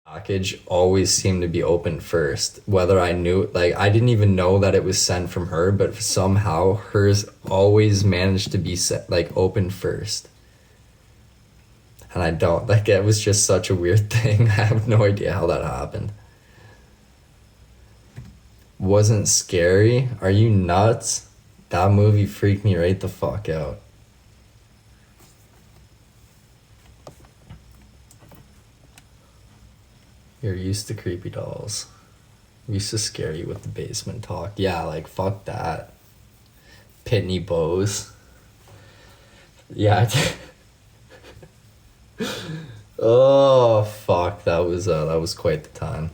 Package always seemed to be open first. Whether I knew, like, I didn't even know that it was sent from her, but somehow hers always managed to be set, like, open first. And I don't, like, it was just such a weird thing. I have no idea how that happened. Wasn't scary? Are you nuts? That movie freaked me right the fuck out. You're used to creepy dolls. Used to scare you with the basement talk. Yeah, like fuck that. Pitney Bowes. Yeah. Oh fuck, that was quite the time.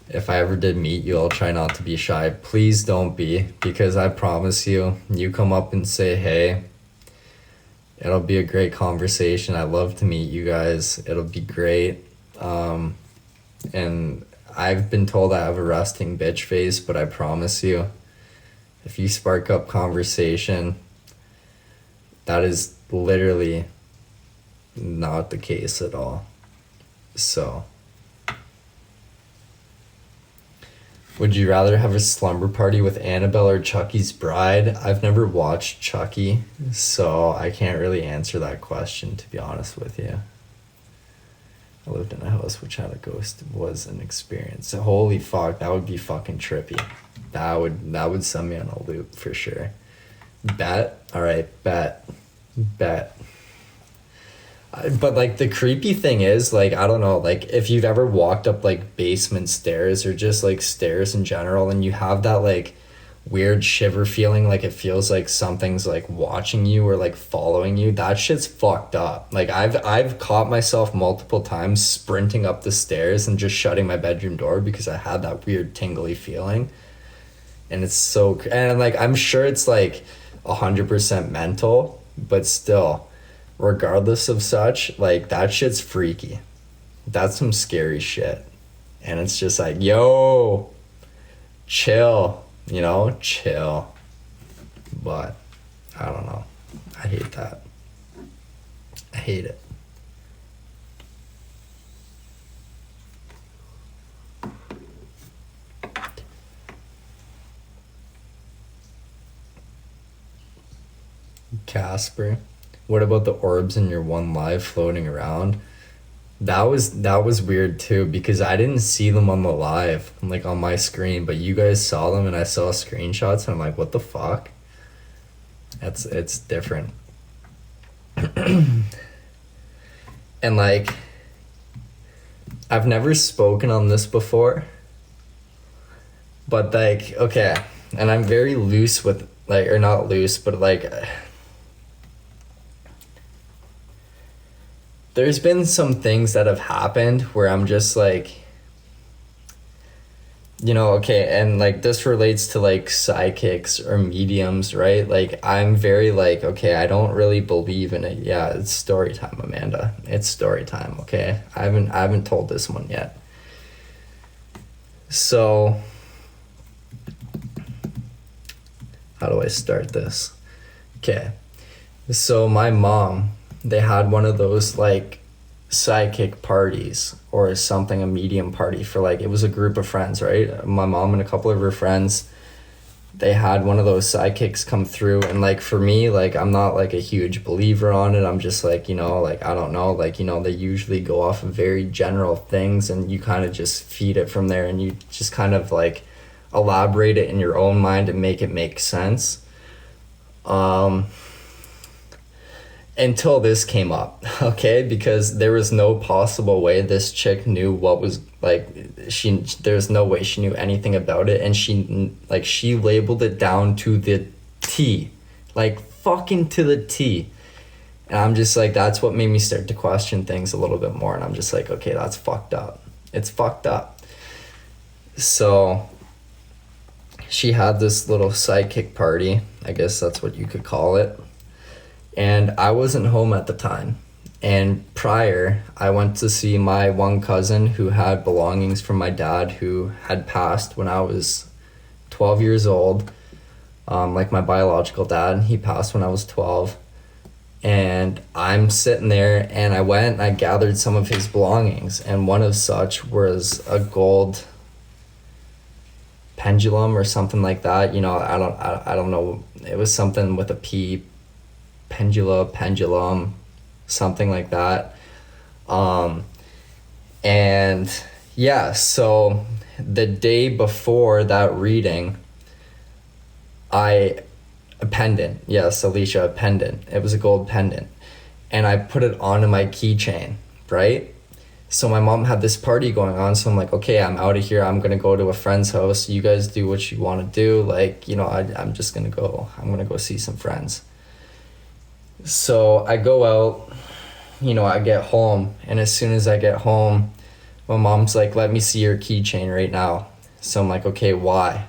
If I ever did meet you, I'll try not to be shy. Please don't be, because I promise you, you come up and say hey, it'll be a great conversation. I love to meet you guys. It'll be great. And I've been told I have a resting bitch face, but I promise you, if you spark up conversation, that is literally not the case at all. So, would you rather have a slumber party with Annabelle or Chucky's Bride? I've never watched Chucky, so I can't really answer that question, to be honest with you. I lived in a house which had a ghost. It was an experience. So, holy fuck, that would be fucking trippy. That would send me on a loop for sure. Bet? Alright, bet. Bet. But like the creepy thing is, like, I don't know, like if you've ever walked up like basement stairs or just like stairs in general and you have that like weird shiver feeling, like it feels like something's like watching you or like following you, that shit's fucked up. Like I've caught myself multiple times sprinting up the stairs and just shutting my bedroom door because I had that weird tingly feeling. And it's so, and like I'm sure it's like 100% mental, but still, regardless of such, like that shit's freaky. That's some scary shit. And it's just like, yo, chill, chill. But I don't know. I hate that. I hate it. Casper. What about the orbs in your one live floating around? That was weird too because I didn't see them on the live, like on my screen, but you guys saw them and I saw screenshots and I'm like, what the fuck? It's different. And like I've never spoken on this before, but like okay, and I'm very loose with like, or not loose, but like there's been some things that have happened where I'm just like, okay, and like this relates to like psychics or mediums, right? Like I'm very like, okay, I don't really believe in it. Yeah, it's story time, Amanda. It's story time, okay? I haven't told this one yet. So, how do I start this? Okay. So my mom, they had one of those like psychic parties or something, a medium party for like, it was a group of friends, right? My mom and a couple of her friends, they had one of those psychics come through. And like for me, like I'm not like a huge believer on it. I'm just like, like I don't know, like, they usually go off of very general things and you kind of just feed it from there and you just kind of like elaborate it in your own mind and make it make sense. Until this came up, okay? Because there was no possible way this chick knew what was like, there's no way she knew anything about it, and she labeled it down to the T, like fucking to the T. And I'm just like, that's what made me start to question things a little bit more, and I'm just like, okay, that's fucked up. It's fucked up. So she had this little psychic party, I guess that's what you could call it. And I wasn't home at the time. And prior, I went to see my one cousin who had belongings from my dad who had passed when I was 12 years old. Like my biological dad, he passed when I was 12. And I'm sitting there, and I went and I gathered some of his belongings, and one of such was a gold pendulum or something like that. You know, I don't know. It was something with a P, pendulum, something like that. And yeah, so the day before that reading, a pendant. Yes, Alicia, a pendant. It was a gold pendant. And I put it onto my keychain, right? So my mom had this party going on, so I'm like, okay, I'm out of here. I'm gonna go to a friend's house. You guys do what you want to do. Like, you know, I'm just gonna go. I'm gonna go see some friends. So I go out. You know, I get home, and as soon as I get home, my mom's like, let me see your keychain right now. So I'm like, okay, why?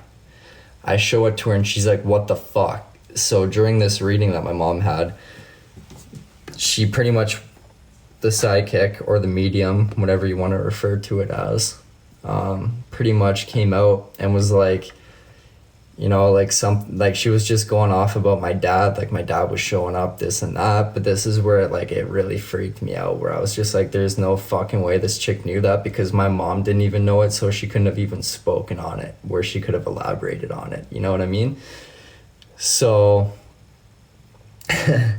I show it to her, and she's like, what the fuck? So during this reading that my mom had, she pretty much, the psychic or the medium, whatever you want to refer to it as, pretty much came out and was like, you know, like she was just going off about my dad, like my dad was showing up, this and that. But this is where it really freaked me out, where I was just like, there's no fucking way this chick knew that, because my mom didn't even know it, so she couldn't have even spoken on it, where she could have elaborated on it, you know what I mean? So I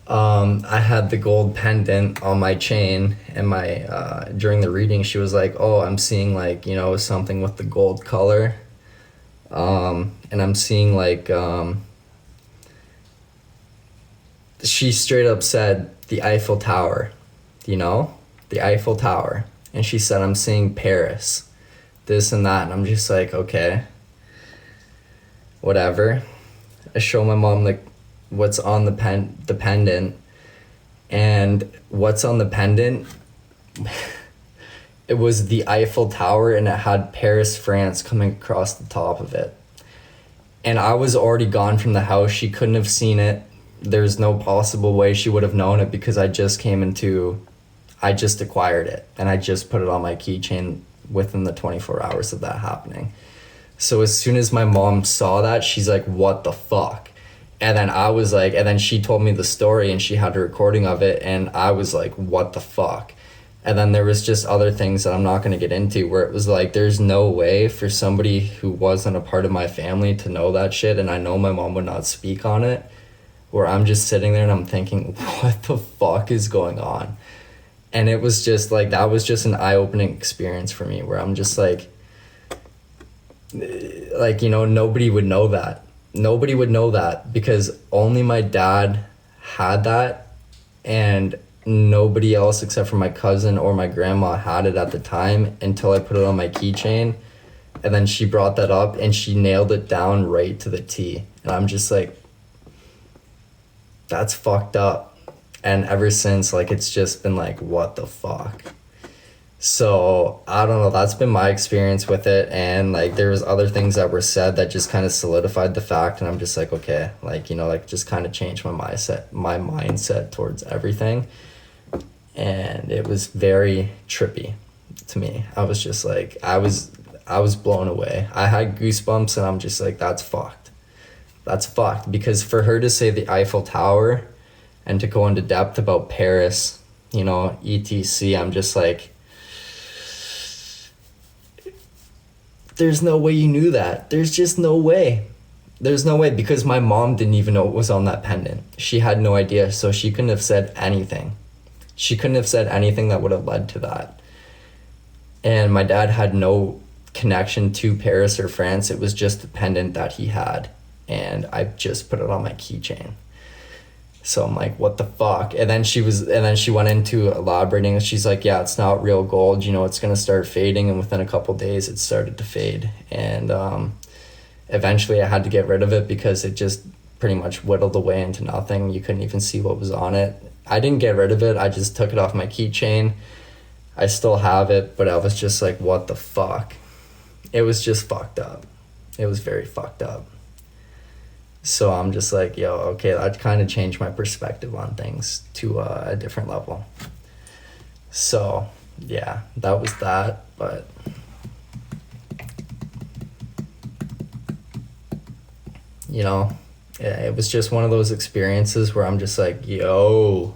had the gold pendant on my chain, and my during the reading she was like, oh, I'm seeing like, you know, something with the gold color. And I'm seeing like, she straight up said the Eiffel Tower, you know, the Eiffel Tower. And she said, I'm seeing Paris, this and that. And I'm just like, okay, whatever. I show my mom like what's on the pendant, and what's on the pendant, it was the Eiffel Tower, and it had Paris, France coming across the top of it. And I was already gone from the house. She couldn't have seen it. There's no possible way she would have known it, because I just acquired it, and I just put it on my keychain within the 24 hours of that happening. So as soon as my mom saw that, she's like, what the fuck? And then I was like, and then she told me the story, and she had a recording of it, and I was like, what the fuck? And then there was just other things that I'm not going to get into, where it was like, there's no way for somebody who wasn't a part of my family to know that shit. And I know my mom would not speak on it, where I'm just sitting there and I'm thinking, what the fuck is going on? And it was just like, that was just an eye-opening experience for me, where I'm just like, you know, nobody would know that. Nobody would know that, because only my dad had that, and nobody else except for my cousin or my grandma had it at the time, until I put it on my keychain. And then she brought that up, and she nailed it down right to the T. And I'm just like, that's fucked up. And ever since, like, it's just been like, what the fuck? So I don't know, that's been my experience with it. And like, there was other things that were said that just kind of solidified the fact, and I'm just like, okay, like, you know, like, just kind of changed my mindset towards everything. And it was very trippy to me. I was just like, I was blown away. I had goosebumps, and I'm just like, that's fucked. That's fucked. Because for her to say the Eiffel Tower and to go into depth about Paris, you know, etc., I'm just like, there's no way you knew that. There's just no way. There's no way, because my mom didn't even know what was on that pendant. She had no idea, so she couldn't have said anything. She couldn't have said anything that would have led to that. And my dad had no connection to Paris or France. It was just the pendant that he had, and I just put it on my keychain. So I'm like, what the fuck? And then she went into elaborating. She's like, yeah, it's not real gold. You know, it's going to start fading. And within a couple days, it started to fade. And eventually I had to get rid of it, because it just pretty much whittled away into nothing. You couldn't even see what was on it. I didn't get rid of it. I just took it off my keychain. I still have it, but I was just like, what the fuck? It was just fucked up. It was very fucked up. So I'm just like, yo, okay, that kind of changed my perspective on things to a different level. So, yeah, that was that, but you know, yeah, it was just one of those experiences where I'm just like, yo,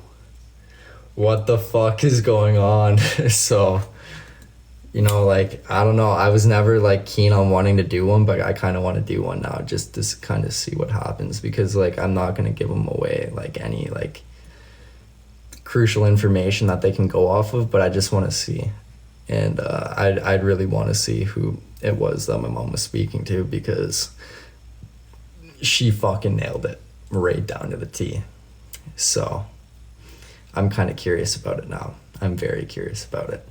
what the fuck is going on? So, you know, like, I don't know. I was never like keen on wanting to do one, but I kind of want to do one now just to kind of see what happens, because like I'm not going to give them away like any like crucial information that they can go off of, but I just want to see. And I'd really want to see who it was that my mom was speaking to, because she fucking nailed it right down to the T. So I'm kind of curious about it now. I'm very curious about it.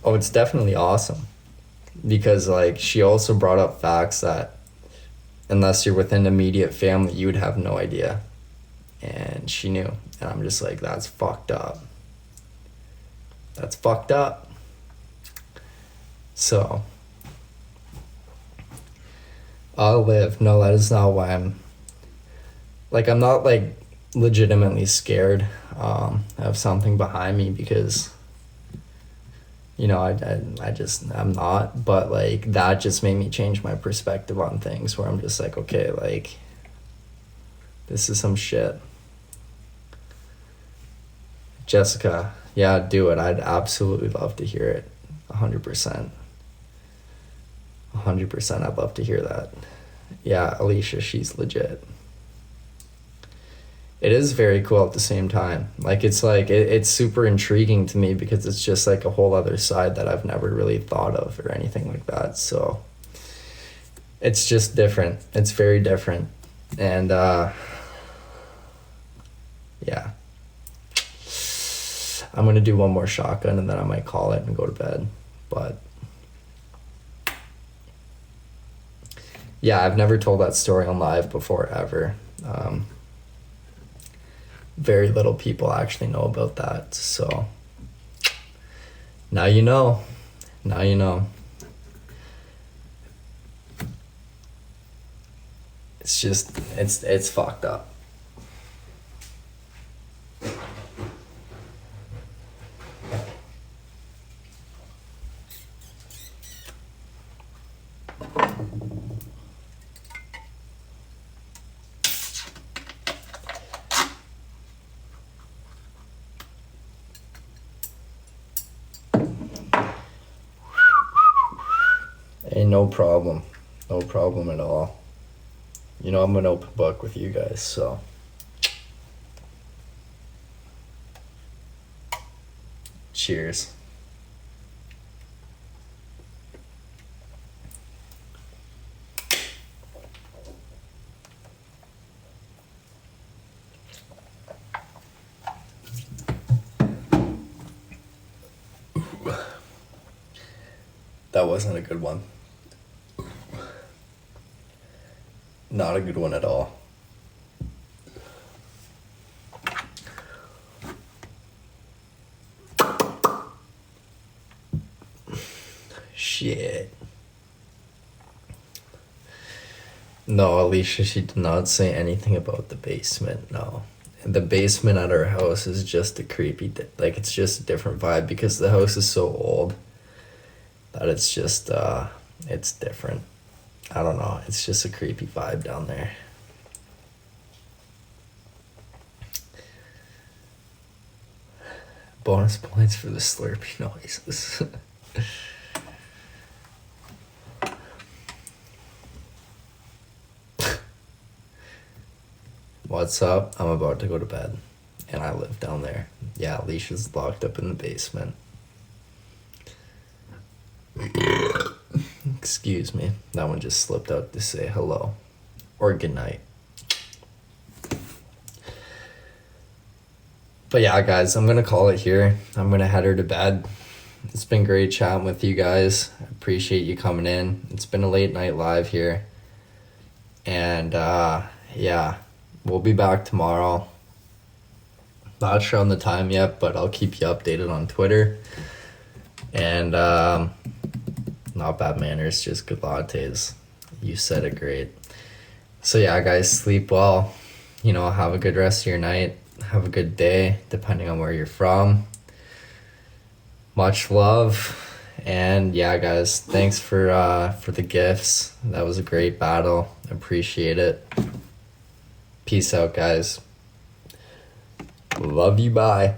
Oh, it's definitely awesome, because like she also brought up facts that unless you're within immediate family, you would have no idea. And she knew. And I'm just like, that's fucked up. That's fucked up. So, I'll live. No, that is not why I'm... Like, I'm not, like, legitimately scared of something behind me, because... You know, I'm not, but like that just made me change my perspective on things, where I'm just like, okay, like this is some shit. Jessica, yeah, do it. I'd absolutely love to hear it. 100%. 100%, I'd love to hear that. Yeah, Alicia, she's legit. It is very cool at the same time. Like, it's super intriguing to me, because it's just like a whole other side that I've never really thought of or anything like that. So it's just different. It's very different. And yeah. I'm going to do one more shotgun and then I might call it and go to bed. But yeah, I've never told that story on live before, ever. Very little people actually know about that, so now you know. Now you know. It's just, it's fucked up. Hey, no problem. No problem at all. You know, I'm an open book with you guys, so. Cheers. That wasn't a good one. Not a good one at all. Shit. No, Alicia, she did not say anything about the basement, no. The basement at our house is just a creepy, like, it's just a different vibe, because the house is so old that it's just, it's different. I don't know, it's just a creepy vibe down there. Bonus points for the Slurpee noises. What's up? I'm about to go to bed. And I live down there. Yeah, Alicia's locked up in the basement. Excuse me. That one just slipped out to say hello. Or good night. But yeah, guys, I'm gonna call it here. I'm gonna head her to bed. It's been great chatting with you guys. I appreciate you coming in. It's been a late night live here. And yeah, we'll be back tomorrow. Not sure on the time yet, but I'll keep you updated on Twitter. And not bad manners, just good lattes. You said it great. So yeah, guys, sleep well. You know, have a good rest of your night. Have a good day, depending on where you're from. Much love, And yeah, guys, thanks for the gifts. That was a great battle. Appreciate it. Peace out, guys. Love you. Bye.